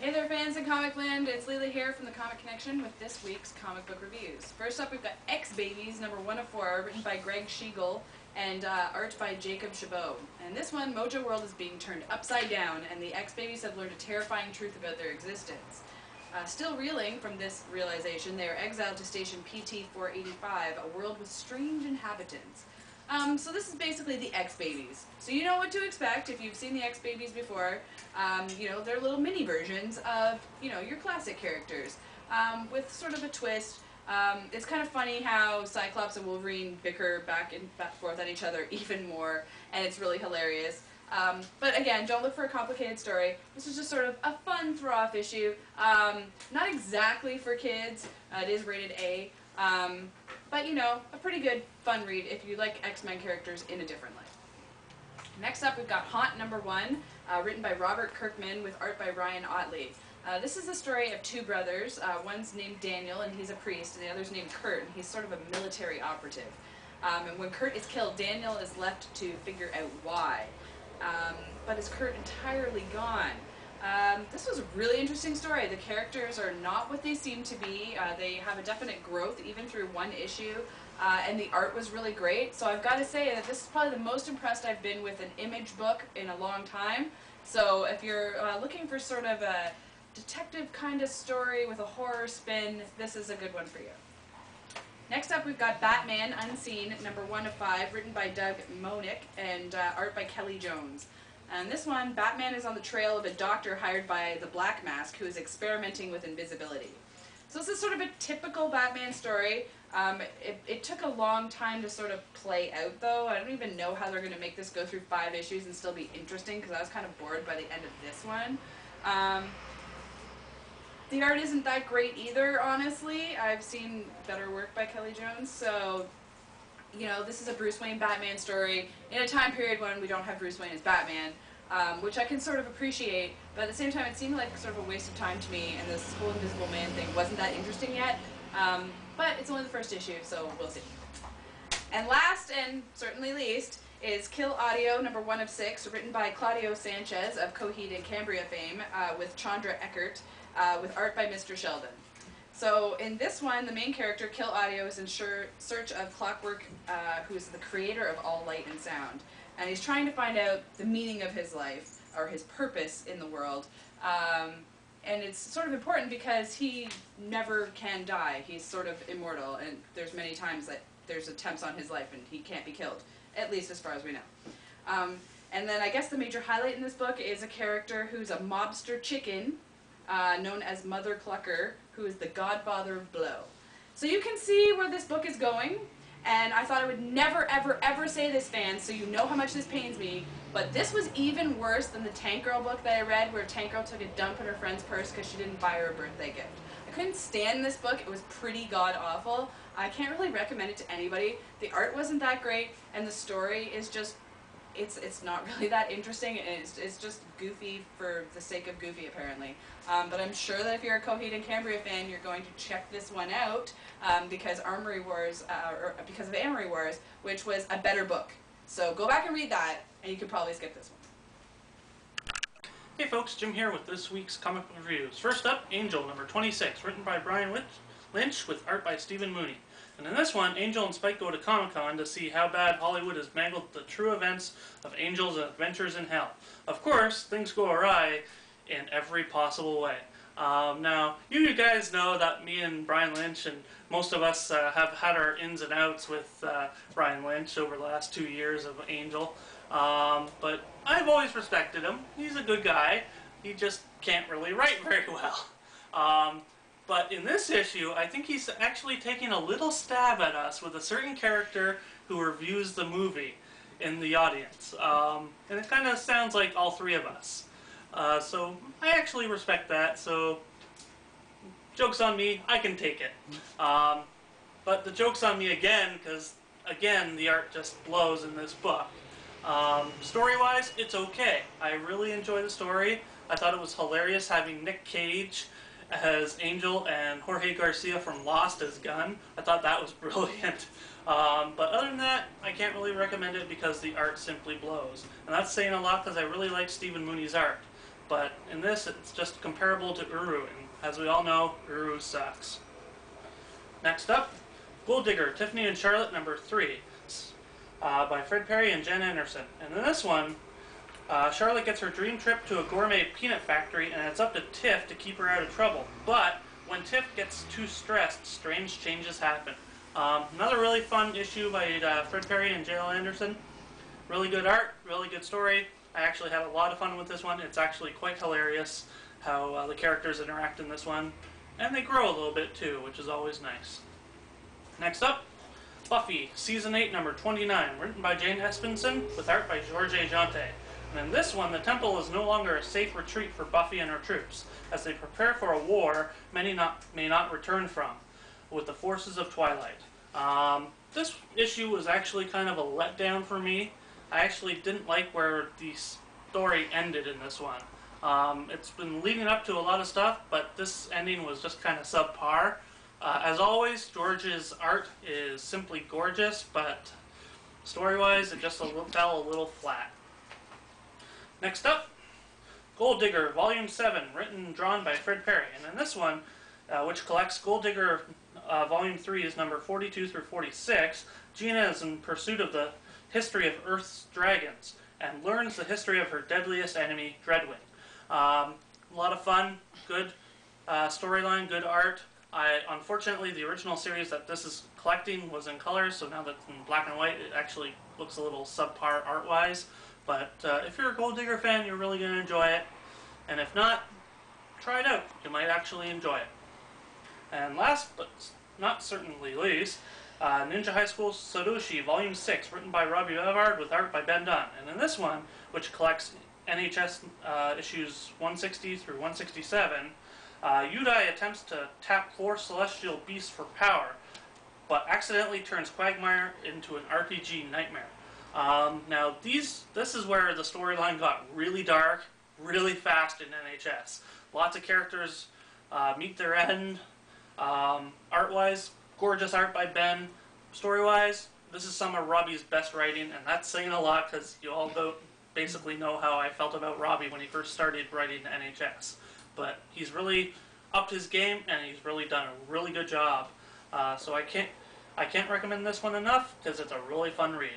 Hey there fans in Comic Land, it's Leila here from the Comic Connection with this week's comic book reviews. First up we've got X-Babies number 1 of 4, written by Greg Schiegel and art by Jacob Chabot. And this one, Mojo World is being turned upside down and the X-Babies have learned a terrifying truth about their existence. Still reeling from this realization, they are exiled to station PT-485, a world with strange inhabitants. So this is basically the X-Babies. So you know what to expect if you've seen the X-Babies before. You know, they're little mini versions of, you know, your classic characters, with sort of a twist. It's kind of funny how Cyclops and Wolverine bicker back and forth at each other even more, and it's really hilarious. But again, don't look for a complicated story. This is just sort of a fun throw-off issue. Not exactly for kids. It is rated A. But you know, a pretty good, fun read if you like X-Men characters in a different light. Next up, we've got Haunt number 1, written by Robert Kirkman with art by Ryan Ottley. This is the story of two brothers. One's named Daniel, and he's a priest, and the other's named Kurt, and he's sort of a military operative. And when Kurt is killed, Daniel is left to figure out why. But is Kurt entirely gone? This was a really interesting story. The characters are not what they seem to be. They have a definite growth even through one issue, and the art was really great. So I've got to say that this is probably the most impressed I've been with an Image book in a long time. So if you're looking for sort of a detective kind of story with a horror spin, this is a good one for you. Next up, we've got Batman Unseen, number 1 of 5, written by Doug Moenick and art by Kelly Jones. And this one, Batman is on the trail of a doctor hired by the Black Mask who is experimenting with invisibility. So this is sort of a typical Batman story. It took a long time to sort of play out, though. I don't even know how they're going to make this go through 5 issues and still be interesting, because I was kind of bored by the end of this one. The art isn't that great either, honestly. I've seen better work by Kelly Jones, so you know, this is a Bruce Wayne Batman story in a time period when we don't have Bruce Wayne as Batman, which I can sort of appreciate, but at the same time it seemed like sort of a waste of time to me, and this whole Invisible Man thing wasn't that interesting yet, but it's only the first issue, so we'll see. And last, and certainly least, is Kill Audio, number 1 of 6, written by Claudio Sanchez of Coheed and Cambria fame, with Chandra Eckert, with art by Mr. Sheldon. So in this one, the main character, Kill Audio, is in search of Clockwork, who is the creator of all light and sound. And he's trying to find out the meaning of his life, or his purpose in the world. And it's sort of important because he never can die. He's sort of immortal, and there's many times that there's attempts on his life and he can't be killed, at least as far as we know. And then I guess the major highlight in this book is a character who's a mobster chicken, known as Mother Clucker, who is the godfather of Blow. So you can see where this book is going, and I thought I would never, ever, ever say this, fans, so you know how much this pains me, but this was even worse than the Tank Girl book that I read, where Tank Girl took a dump in her friend's purse because she didn't buy her a birthday gift. I couldn't stand this book. It was pretty god-awful. I can't really recommend it to anybody. The art wasn't that great, and the story is just, it's not really that interesting, and it's just goofy for the sake of goofy, apparently. But I'm sure that if you're a Coheed and Cambria fan, you're going to check this one out because Armory Wars, or because of Amory Wars, which was a better book. So go back and read that, and you can probably skip this one. Hey folks, Jim here with this week's comic book reviews. First up, Angel, number 26, written by Brian Lynch with art by Stephen Mooney. And in this one, Angel and Spike go to Comic-Con to see how bad Hollywood has mangled the true events of Angel's adventures in hell. Of course, things go awry in every possible way. Now, you guys know that me and Brian Lynch and most of us have had our ins and outs with Brian Lynch over the last 2 years of Angel. But I've always respected him. He's a good guy. He just can't really write very well. But in this issue, I think he's actually taking a little stab at us with a certain character who reviews the movie in the audience. And it kind of sounds like all 3 of us. So I actually respect that, so joke's on me, I can take it. But the joke's on me again, because again, the art just blows in this book. Story-wise, it's okay. I really enjoy the story. I thought it was hilarious having Nick Cage as Angel and Jorge Garcia from Lost as Gunn. I thought that was brilliant. But other than that, I can't really recommend it because the art simply blows. And that's saying a lot because I really like Stephen Mooney's art. but in this it's just comparable to Uru, and as we all know, Uru sucks. Next up, Gold Digger, Tiffany and Charlotte, number 3, by Fred Perry and Jen Anderson. And in this one, Charlotte gets her dream trip to a gourmet peanut factory, and it's up to Tiff to keep her out of trouble. But when Tiff gets too stressed, strange changes happen. Another really fun issue by Fred Perry and Jen Anderson. Really good art, really good story. I actually had a lot of fun with this one. It's actually quite hilarious how the characters interact in this one. And they grow a little bit too, which is always nice. Next up, Buffy, Season 8, number 29, written by Jane Espenson, with art by George A. Jonte. And in this one, the temple is no longer a safe retreat for Buffy and her troops, as they prepare for a war many may not return from, with the forces of Twilight. This issue was actually kind of a letdown for me. I actually didn't like where the story ended in this one. It's been leading up to a lot of stuff, but this ending was just kind of subpar. As always, George's art is simply gorgeous, but story-wise, it just fell a little flat. Next up, Gold Digger, Volume 7, written and drawn by Fred Perry. And in this one, which collects Gold Digger Volume 3 is number 42 through 46, Gina is in pursuit of the history of Earth's dragons, and learns the history of her deadliest enemy, Dreadwing. A lot of fun, good storyline, good art. Unfortunately, the original series that this is collecting was in color, so now that it's in black and white, it actually looks a little subpar art-wise. But if you're a Gold Digger fan, you're really going to enjoy it. And if not, try it out. You might actually enjoy it. And last, but not certainly least, Ninja High School Shidoshi, Volume 6, written by Robbie Evard with art by Ben Dunn. And in this one, which collects NHS issues 160 through 167, Yudai attempts to tap 4 celestial beasts for power, but accidentally turns Quagmire into an RPG nightmare. Now, this is where the storyline got really dark, really fast in NHS. Lots of characters meet their end. Art-wise, gorgeous art by Ben. Story-wise, this is some of Robbie's best writing, and that's saying a lot because you all basically know how I felt about Robbie when he first started writing NHS. But he's really upped his game, and he's really done a really good job. So I can't recommend this one enough because it's a really fun read.